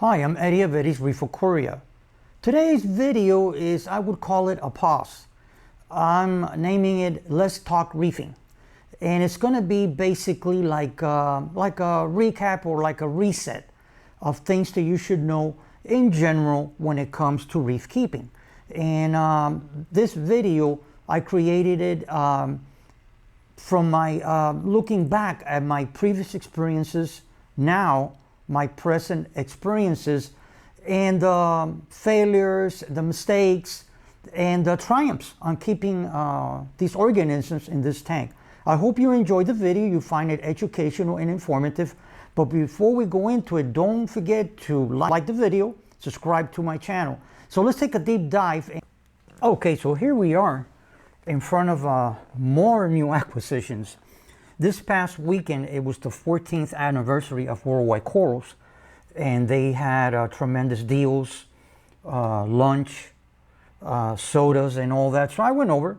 Hi, I'm Eddie of Eddie's Reef of Korea. Today's video is, I would call it a pause. I'm naming it Let's Talk Reefing. And it's going to be basically like a recap or like a reset of things that you should know in general when it comes to reef keeping. And this video, I created it from my looking back at my previous experiences, now my present experiences, and the failures, the mistakes, and the triumphs on keeping these organisms in this tank. I hope you enjoyed the video, you find it educational and informative. But before we go into it, don't forget to like the video, subscribe to my channel. So let's take a deep dive. Okay, so here we are in front of more new acquisitions. This past weekend, it was the 14th anniversary of Worldwide Corals, and they had tremendous deals, lunch, sodas, and all that. So I went over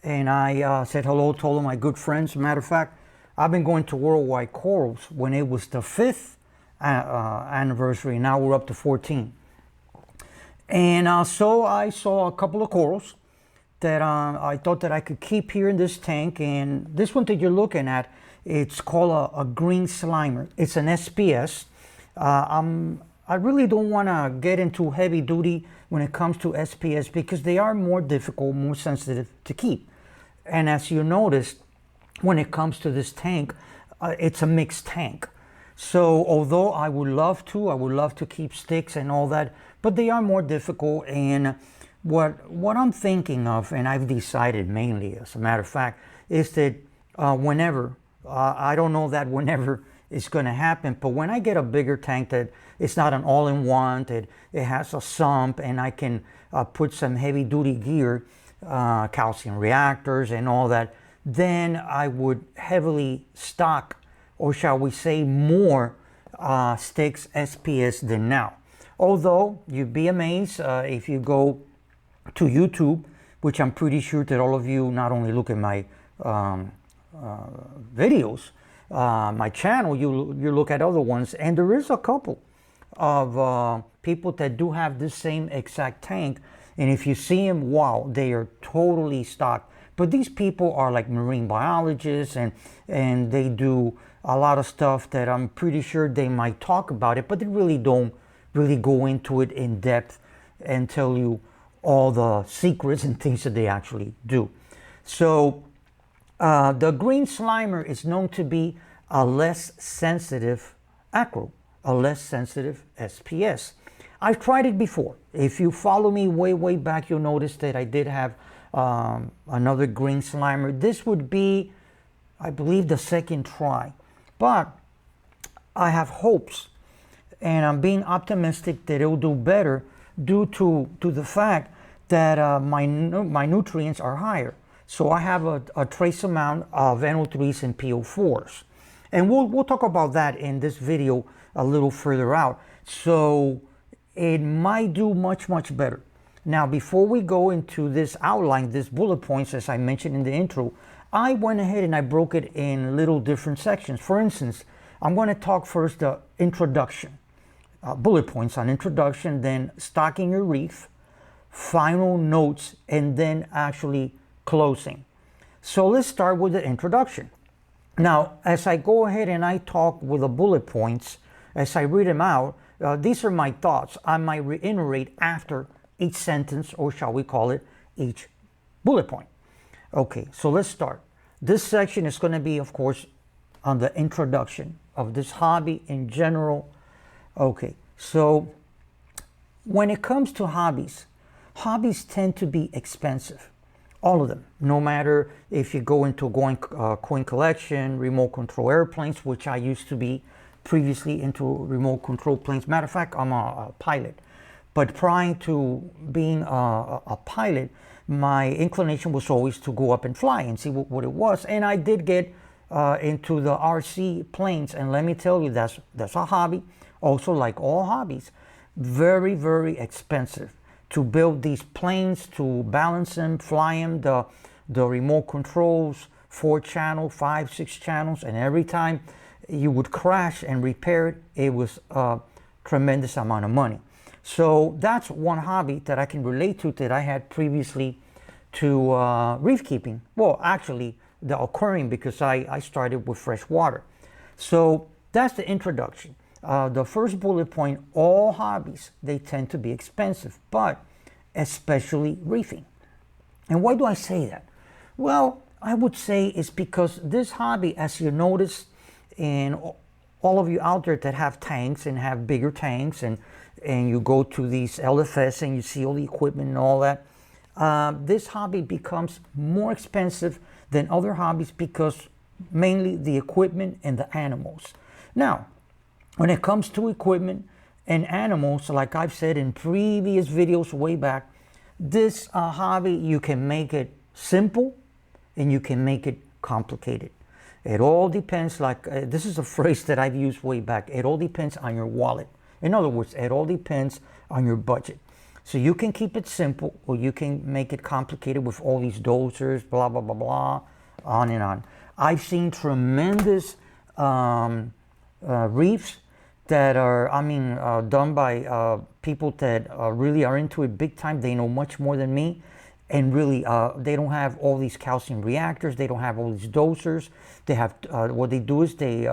and I said hello to all of my good friends. Matter of fact, I've been going to Worldwide Corals when it was the 5th anniversary. Now we're up to 14. And so I saw a couple of corals that I thought that I could keep here in this tank. And this one that you're looking at, it's called a green slimer. It's an SPS. I really don't want to get into heavy duty when it comes to SPS because they are more difficult, more sensitive to keep. And as you noticed, when it comes to this tank, it's a mixed tank. So although I would love to keep sticks and all that, but they are more difficult. And what I'm thinking of, and I've decided mainly, as a matter of fact, is that whenever, I don't know that whenever it's going to happen, but when I get a bigger tank that it's not an all-in-one, that it has a sump and I can put some heavy-duty gear, calcium reactors and all that, then I would heavily stock, or shall we say more sticks SPS than now. Although you'd be amazed if you go to YouTube, which I'm pretty sure that all of you not only look at my videos, my channel, you look at other ones, and there is a couple of people that do have this same exact tank, and if you see them, wow, they are totally stocked. But these people are like marine biologists, and they do a lot of stuff that I'm pretty sure they might talk about it, but they really don't really go into it in depth and tell you all the secrets and things that they actually do. So the green slimer is known to be a less sensitive acro, a less sensitive SPS. I've tried it before. If you follow me way back, you'll notice that I did have another green slimer. This would be, I believe, the second try. But I have hopes, and I'm being optimistic that it will do better due to the fact that my nutrients are higher. So I have a trace amount of NO3s and PO4s. And we'll talk about that in this video a little further out. So it might do much better. Now, before we go into this outline, this bullet points, as I mentioned in the intro, I went ahead and I broke it in little different sections. For instance, I'm going to talk first the introduction, bullet points on introduction, then stocking your reef, final notes, and then actually closing. So let's start with the introduction. Now, as I go ahead and I talk with the bullet points, as I read them out, these are my thoughts. I might reiterate after each sentence, or shall we call it each bullet point. Okay, so let's start. This section is going to be, of course, on the introduction of this hobby in general. Okay, so when it comes to hobbies tend to be expensive. All of them, no matter if you go into coin collection, remote control airplanes, which I used to be previously into remote control planes. Matter of fact, I'm a pilot. But prior to being a pilot, my inclination was always to go up and fly and see what it was. And I did get into the RC planes. And let me tell you, that's a hobby. Also, like all hobbies, very expensive to build these planes, to balance them, fly them, the remote controls, 4-channel, 5, 6 channels. And every time you would crash and repair it, it was tremendous amount of money. So that's one hobby that I can relate to that I had previously to reef keeping. Well, actually, the aquarium, because I started with fresh water. So that's the introduction. The first bullet point, all hobbies, they tend to be expensive, but especially reefing. And why do I say that? Well, I would say it's because this hobby, as you notice, and all of you out there that have tanks and have bigger tanks, and you go to these LFS and you see all the equipment and all that, this hobby becomes more expensive than other hobbies because mainly the equipment and the animals. Now, when it comes to equipment and animals, like I've said in previous videos way back, this hobby, you can make it simple and you can make it complicated. It all depends, like this is a phrase that I've used way back, it all depends on your wallet. In other words, it all depends on your budget. So you can keep it simple or you can make it complicated with all these dosers, blah, blah, blah, blah, on and on. I've seen tremendous reefs that are, done by people that really are into it big time. They know much more than me. And really, they don't have all these calcium reactors. They don't have all these dosers. They have, what they do is they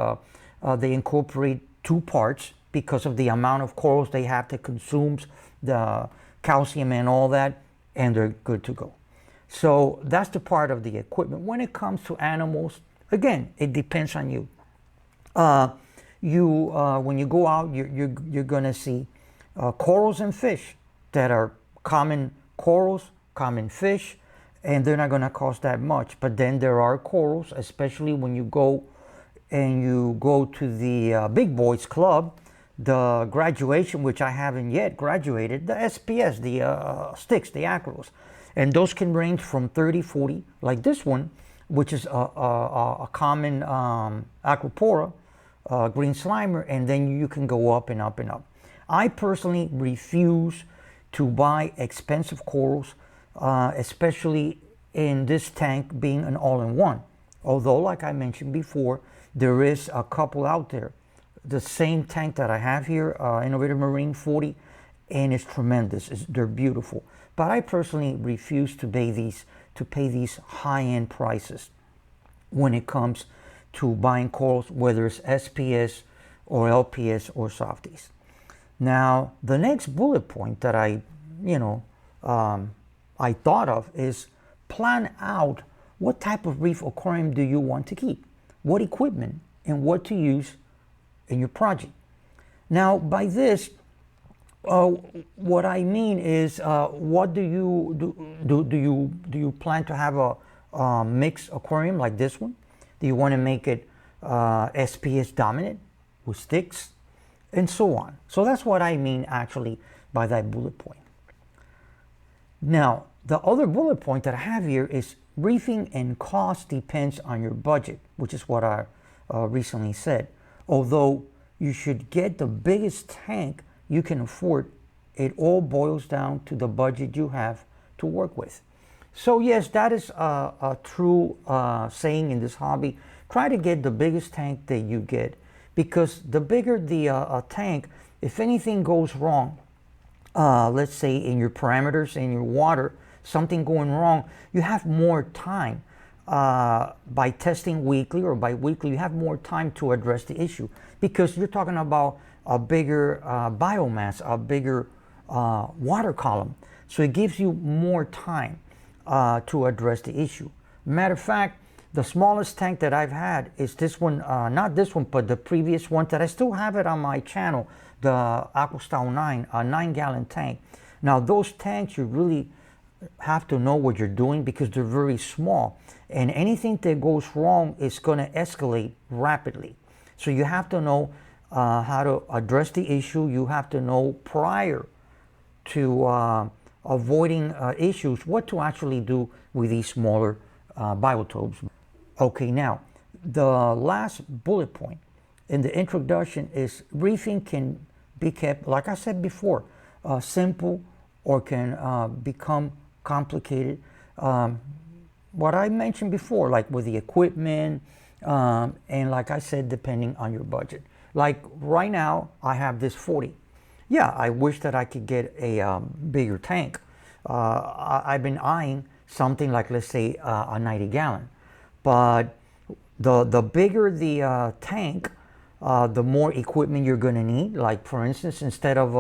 incorporate 2 parts because of the amount of corals they have that consumes the calcium and all that, and they're good to go. So that's the part of the equipment. When it comes to animals, again, it depends on you. When you go out, you're gonna see corals and fish that are common corals, common fish, and they're not gonna cost that much. But then there are corals, especially when you go to the big boys club, the graduation, which I haven't yet graduated, the SPS, the sticks, the acros. And those can range from 30, 40, like this one, which is a common acropora, green slimer, and then you can go up and up and up. I personally refuse to buy expensive corals, especially in this tank being an all-in-one. Although, like I mentioned before, there is a couple out there. The same tank that I have here, Innovative Marine 40, and it's tremendous. They're beautiful. But I personally refuse to pay these high-end prices when it comes to buying corals, whether it's SPS or LPS or softies. Now, the next bullet point that I thought of is plan out what type of reef aquarium do you want to keep, what equipment, and what to use in your project. Now, by this, what I mean is, what do you plan to have a mixed aquarium like this one? Do you want to make it SPS dominant with sticks and so on? So that's what I mean actually by that bullet point. Now, the other bullet point that I have here is reefing and cost depends on your budget, which is what I recently said. Although you should get the biggest tank you can afford, it all boils down to the budget you have to work with. So yes, that is a true saying in this hobby. Try to get the biggest tank that you get, because the bigger the tank, if anything goes wrong, let's say in your parameters, in your water, something going wrong, you have more time. By testing weekly or bi-weekly, you have more time to address the issue, because you're talking about a bigger biomass, a bigger water column. So it gives you more time to address the issue. Matter of fact, the smallest tank that I've had is this one, not this one, but the previous one that I still have it on my channel, the Aquastyle 9, a 9-gallon tank. Now those tanks, you really have to know what you're doing because they're very small, and anything that goes wrong is going to escalate rapidly. So you have to know how to address the issue. You have to know prior to avoiding issues what to actually do with these smaller biotopes. Okay, now the last bullet point in the introduction is reefing can be kept, like I said before, simple or can become complicated. What I mentioned before, like with the equipment, and like I said, depending on your budget. Like right now, I have this 40. yeah, I wish that I could get a bigger tank. I've been eyeing something like, let's say, a 90 gallon. But the bigger the tank, the more equipment you're going to need. Like, for instance, instead of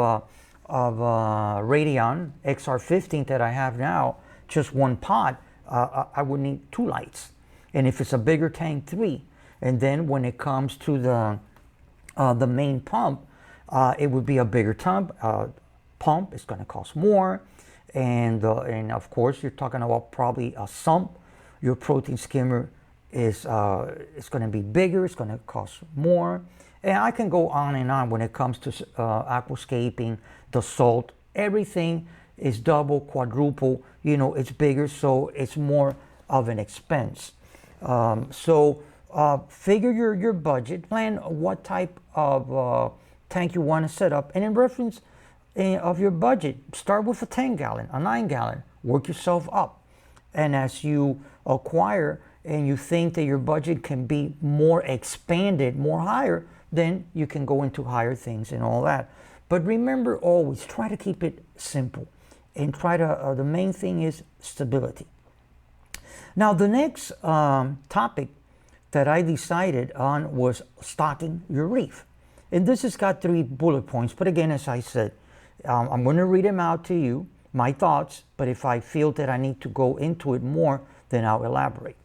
Radeon XR15 that I have now, just one pot, I would need 2 lights. And if it's a bigger tank, 3. And then when it comes to the main pump, it would be a bigger pump. It's going to cost more. And of course, you're talking about probably a sump. Your protein skimmer is it's going to be bigger. It's going to cost more. And I can go on and on when it comes to aquascaping, the salt. Everything is double, quadruple. You know, it's bigger, so it's more of an expense. Figure your budget, plan what type of tank you want to set up, and in reference of your budget, start with a 10 gallon, a 9 gallon, work yourself up. And as you acquire and you think that your budget can be more expanded, more higher, then you can go into higher things and all that. But remember, always try to keep it simple, and try to, the main thing is stability. Now, the next topic that I decided on was stocking your reef. And this has got 3 bullet points. But again, as I said, I'm going to read them out to you, my thoughts. But if I feel that I need to go into it more, then I'll elaborate.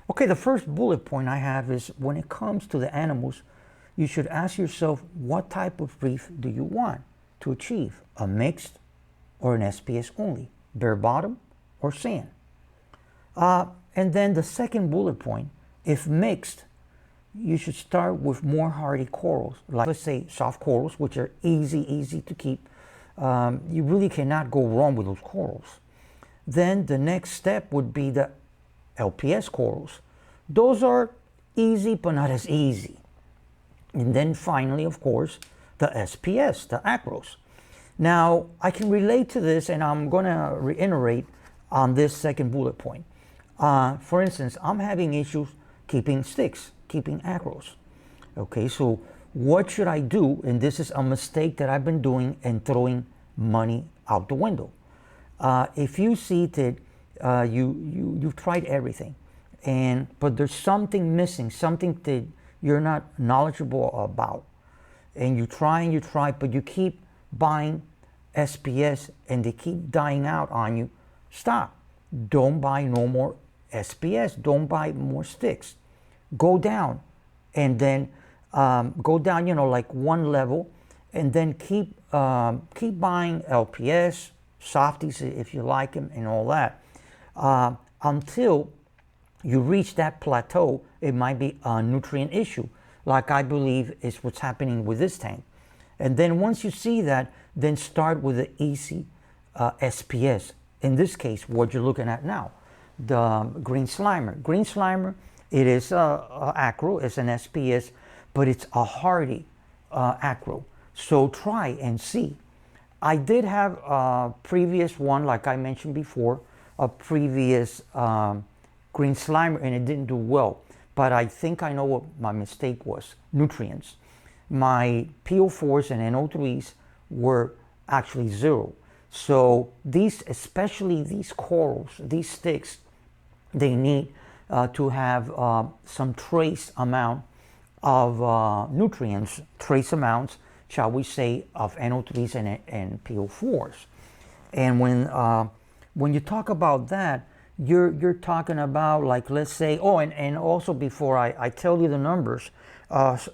Okay, the first bullet point I have is when it comes to the animals, you should ask yourself, what type of reef do you want to achieve? A mixed or an SPS only? Bare bottom or sand? And then the second bullet point, if mixed, you should start with more hardy corals, like, let's say, soft corals, which are easy to keep. You really cannot go wrong with those corals. Then the next step would be the LPS corals. Those are easy, but not as easy. And then finally, of course, the SPS, the acros. Now, I can relate to this, and I'm going to reiterate on this second bullet point. For instance, I'm having issues keeping sticks, keeping acros. Okay, so what should I do? And this is a mistake that I've been doing and throwing money out the window. If you see that you've tried everything, but there's something missing, something that you're not knowledgeable about, and you try, but you keep buying SPS and they keep dying out on you, stop. Don't buy no more SPS. Don't buy more sticks. Go down, and then go down, like one level, and then keep buying LPS, softies if you like them, and all that, until you reach that plateau. It might be a nutrient issue, like I believe is what's happening with this tank. And then once you see that, then start with the easy SPS. In this case, what you're looking at now, the green slimer. Green slimer, it is acro, it's an SPS, but it's a hardy acro. So try and see. I did have a previous one, like I mentioned before, a previous green slimer, and it didn't do well. But I think I know what my mistake was. Nutrients. My PO4s and NO3s were actually 0. So these, especially these corals, these sticks, they need to have some trace amount of nutrients, trace amounts, shall we say, of NO3s and PO4s. And when you talk about that, you're talking about, like, let's say, and also before I tell you the numbers,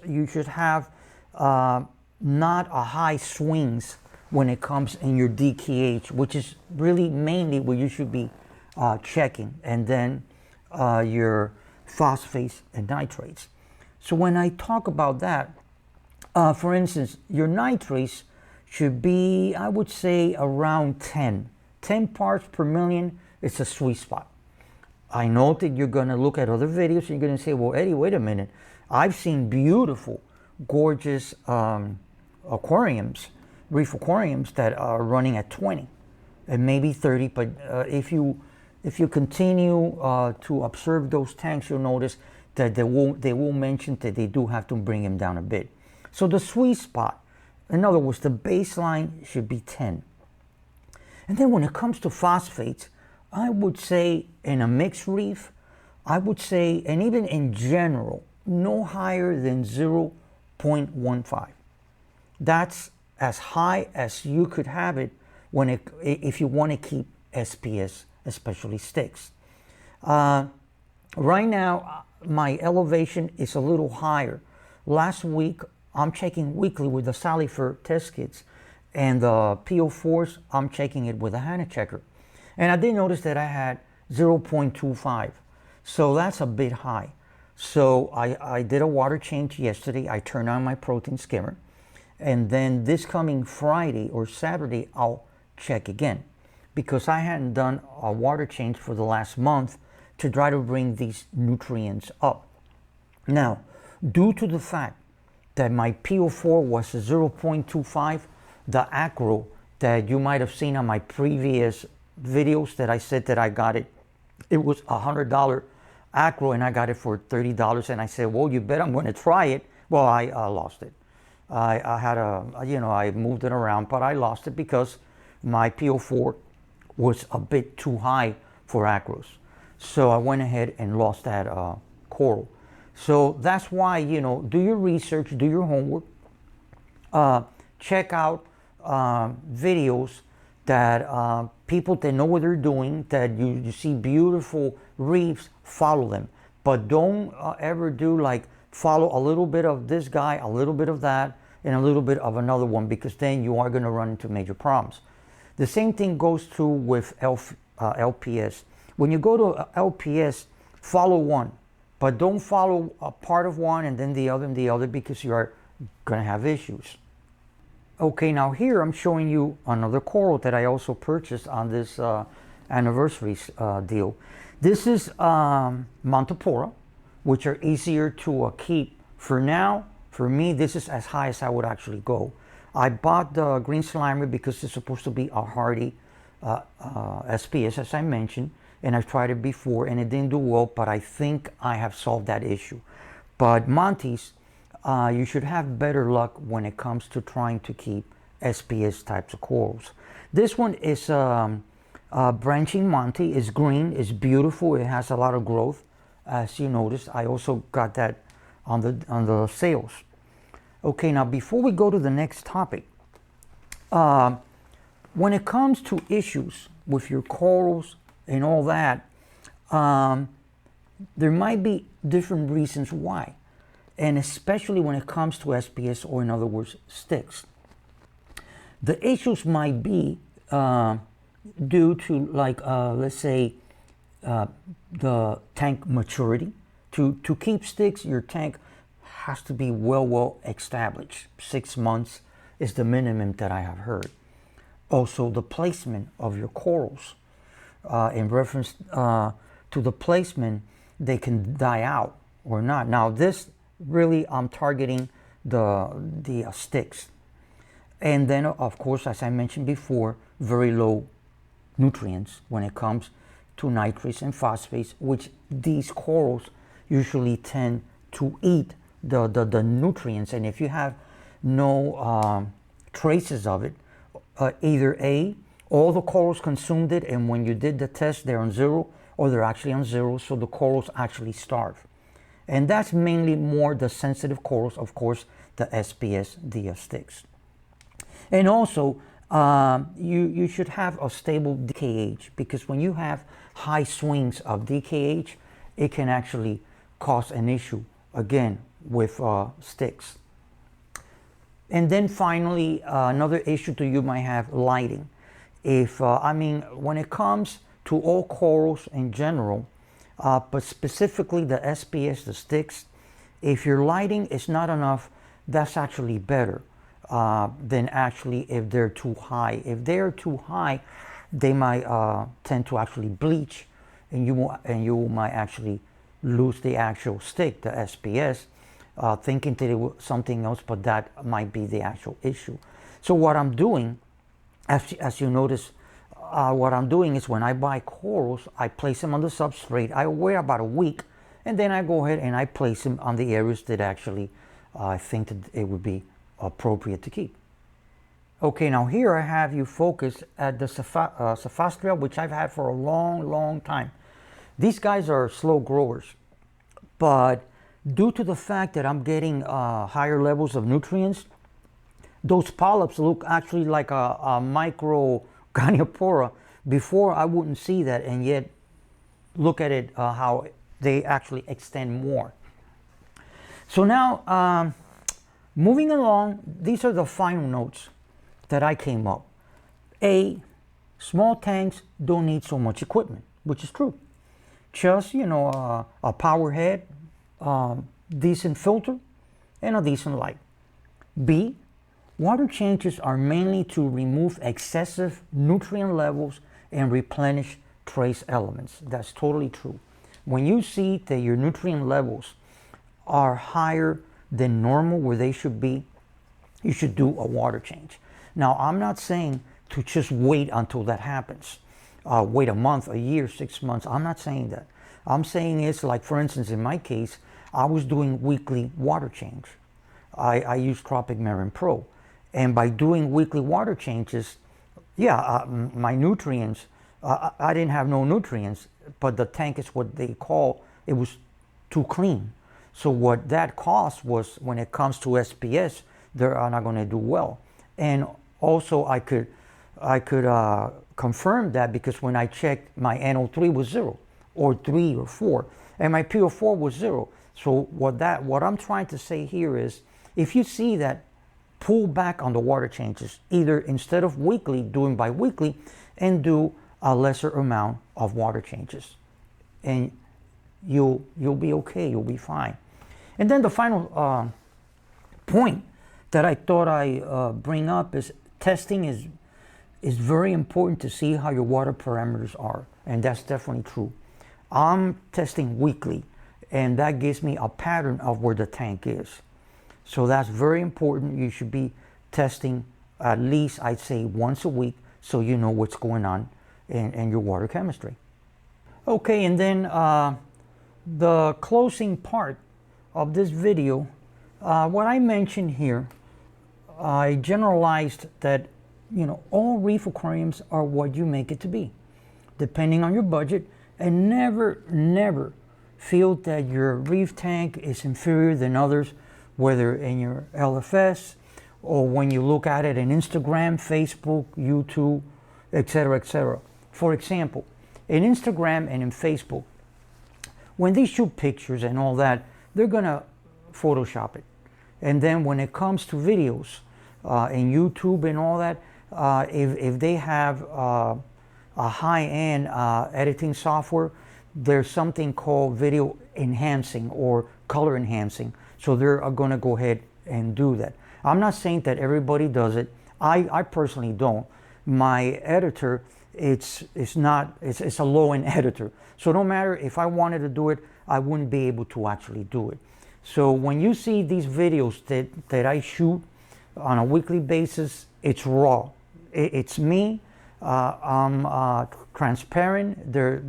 you should have not a high swings when it comes in your DKH, which is really mainly what you should be checking, and then your phosphates and nitrates. So when I talk about that, for instance, your nitrates should be, I would say, around 10 parts per million. It's a sweet spot. I know that you're going to look at other videos and you're going to say, well, Eddie, wait a minute. I've seen beautiful, gorgeous aquariums, reef aquariums that are running at 20 and maybe 30. But if you continue to observe those tanks, you'll notice that they will mention that they do have to bring them down a bit. So the sweet spot In other words, the baseline should be 10. And then when it comes to phosphates, I would say in a mixed reef, I would say, and even in general, no higher than 0.15. That's as high as you could have it if you want to keep SPS, especially sticks. Right now, my elevation is a little higher. Last week, I'm checking weekly with the Salifer test kits, and the PO4s, I'm checking it with a Hannah checker. And I did notice that I had 0.25. So that's a bit high. So I did a water change yesterday. I turned on my protein skimmer. And then this coming Friday or Saturday, I'll check again, because I hadn't done a water change for the last month to try to bring these nutrients up. Now, due to the fact that my PO4 was 0.25, the acro that you might have seen on my previous videos that I said that I got it, it was $100 acro and I got it for $30. And I said, well, you bet I'm going to try it. Well, I lost it. I had I moved it around, but I lost it because my PO4 was a bit too high for acros. So I went ahead and lost that coral. So that's why, do your research, do your homework, check out videos that people that know what they're doing, that you see beautiful reefs, follow them. But don't ever do like follow a little bit of this guy, a little bit of that, and a little bit of another one, because then you are going to run into major problems. The same thing goes true with LPS. When you go to LPS, follow one, but don't follow a part of one and then the other and the other, because you are going to have issues. Okay, now here I'm showing you another coral that I also purchased on this anniversary deal. This is Montipora, which are easier to keep. For now, for me, this is as high as I would actually go. I bought the green slimer because it's supposed to be a hardy SPS, as I mentioned, and I've tried it before and it didn't do well, but I think I have solved that issue. But Montes, you should have better luck when it comes to trying to keep SPS types of corals. This one is branching Monte. It's green, it's beautiful, it has a lot of growth. As you notice, I also got that on the sales. Okay, now before we go to the next topic, when it comes to issues with your corals and all that, there might be different reasons why, and especially when it comes to SPS, or in other words, sticks. The issues might be due to, like, let's say, the tank maturity. To keep sticks, your tank has to be well established. 6 months is the minimum that I have heard. Also, the placement of your corals. In reference to the placement, they can die out or not. Now, this really, I'm targeting the sticks. And then, of course, as I mentioned before, very low nutrients when it comes to nitrates and phosphates, which these corals usually tend to eat the nutrients. And if you have no traces of it, either A, all the corals consumed it, and when you did the test, they're on 0, or they're actually on 0, so the corals actually starve. And that's mainly more the sensitive corals, of course, the SPS, the sticks. And also, you should have a stable DKH, because when you have high swings of DKH, it can actually cause an issue, again, with sticks. And then finally, another issue that you might have, lighting. If when it comes to all corals in general, but specifically the SPS, the sticks, if your lighting is not enough, that's actually better than actually if they're too high. If they're too high, they might tend to actually bleach, and you might actually lose the actual stick, the SPS, thinking that it was something else, but that might be the actual issue. So what I'm doing, as you notice, what I'm doing is when I buy corals, I place them on the substrate. I wait about a week, and then I go ahead and I place them on the areas that actually I think that it would be appropriate to keep. Okay, now here I have you focus at the Sophostria, which I've had for a long, long time. These guys are slow growers, but due to the fact that I'm getting higher levels of nutrients, those polyps look actually like a micro goniopora. Before I wouldn't see that, and yet look at it how they actually extend more. So now, moving along, these are the final notes that I came up. A, small tanks don't need so much equipment, which is true. Just, a power head, decent filter, and a decent light. B, water changes are mainly to remove excessive nutrient levels and replenish trace elements. That's totally true. When you see that your nutrient levels are higher than normal where they should be, you should do a water change. Now, I'm not saying to just wait until that happens. Wait a month, a year, 6 months. I'm not saying that. I'm saying it's like, for instance, in my case, I was doing weekly water change. I use Tropic Marin Pro. And by doing weekly water changes, my nutrients, I didn't have no nutrients, but the tank is what they call, it was too clean. So what that cost was, when it comes to SPS, they're not going to do well. And also I could confirm that because when I checked, my NO3 was 0 or 3 or 4, and my PO4 was 0. So what I'm trying to say here is, if you see that, pull back on the water changes. Either instead of weekly, doing bi-weekly, and do a lesser amount of water changes, and you'll be okay. You'll be fine. And then the final point that I thought I bring up is testing is very important to see how your water parameters are, and that's definitely true. I'm testing weekly, and that gives me a pattern of where the tank is. So that's very important. You should be testing at least, I'd say, once a week, so you know what's going on in your water chemistry. Okay, and then the closing part of this video, what I mentioned here, I generalized that, all reef aquariums are what you make it to be, depending on your budget, and never feel that your reef tank is inferior than others, whether in your LFS or when you look at it in Instagram, Facebook, YouTube, etc., etc. For example, in Instagram and in Facebook, when they shoot pictures and all that, they're gonna Photoshop it. And then when it comes to videos in YouTube and all that, if they have a high-end editing software, there's something called video enhancing or color enhancing. So they're going to go ahead and do that. I'm not saying that everybody does it. I personally don't. My editor, it's a low-end editor. So no matter if I wanted to do it, I wouldn't be able to actually do it. So when you see these videos that I shoot on a weekly basis, it's raw. It's me. I'm transparent. They're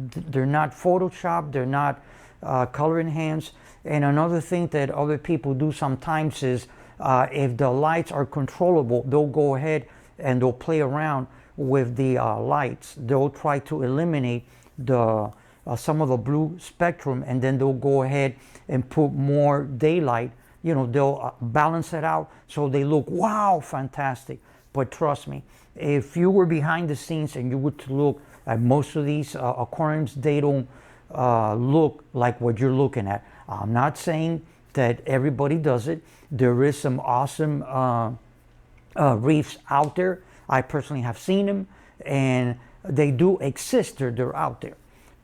not photoshopped. They're not color enhanced. And another thing that other people do sometimes is, if the lights are controllable, they'll go ahead and they'll play around with the lights. They'll try to eliminate some of the blue spectrum, and then they'll go ahead and put more daylight. They'll balance it out so they look, wow, fantastic. But trust me, if you were behind the scenes and you were to look at most of these aquariums, they don't look like what you're looking at. I'm not saying that everybody does it. There is some awesome reefs out there. I personally have seen them, and they do exist. They're out there.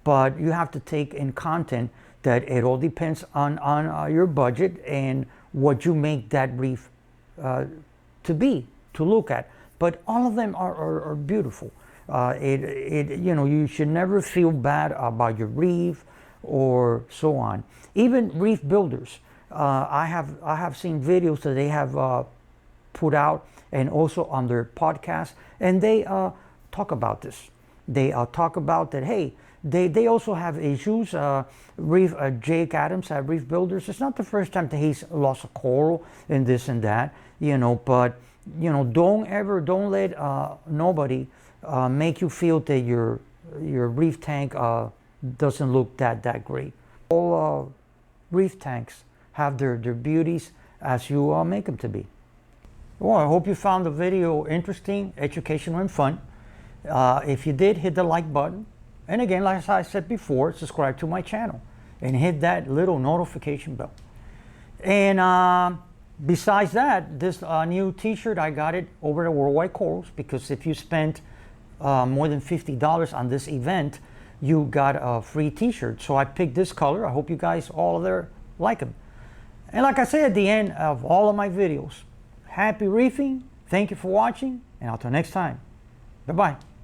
But you have to take in content that it all depends on your budget and what you make that reef to look at. But all of them are beautiful. You should never feel bad about your reef or so on. Even reef builders, I have seen videos that they have put out, and also on their podcast, and they talk about this. They talk about that. Hey, they also have issues. Jake Adams at Reef Builders. It's not the first time that he's lost a coral and this and that, but You know, don't let nobody make you feel that your reef tank doesn't look that great. All reef tanks have their beauties as you make them to be. Well, I hope you found the video interesting, educational, and fun. If you did, hit the like button. And again, like I said before, subscribe to my channel and hit that little notification bell. And besides that, this new t-shirt, I got it over at Worldwide Corals, because if you spent more than $50 on this event, you got a free t-shirt. So I picked this color. I hope you guys all there like them. And like I say at the end of all of my videos, happy reefing. Thank you for watching, and until next time, bye-bye.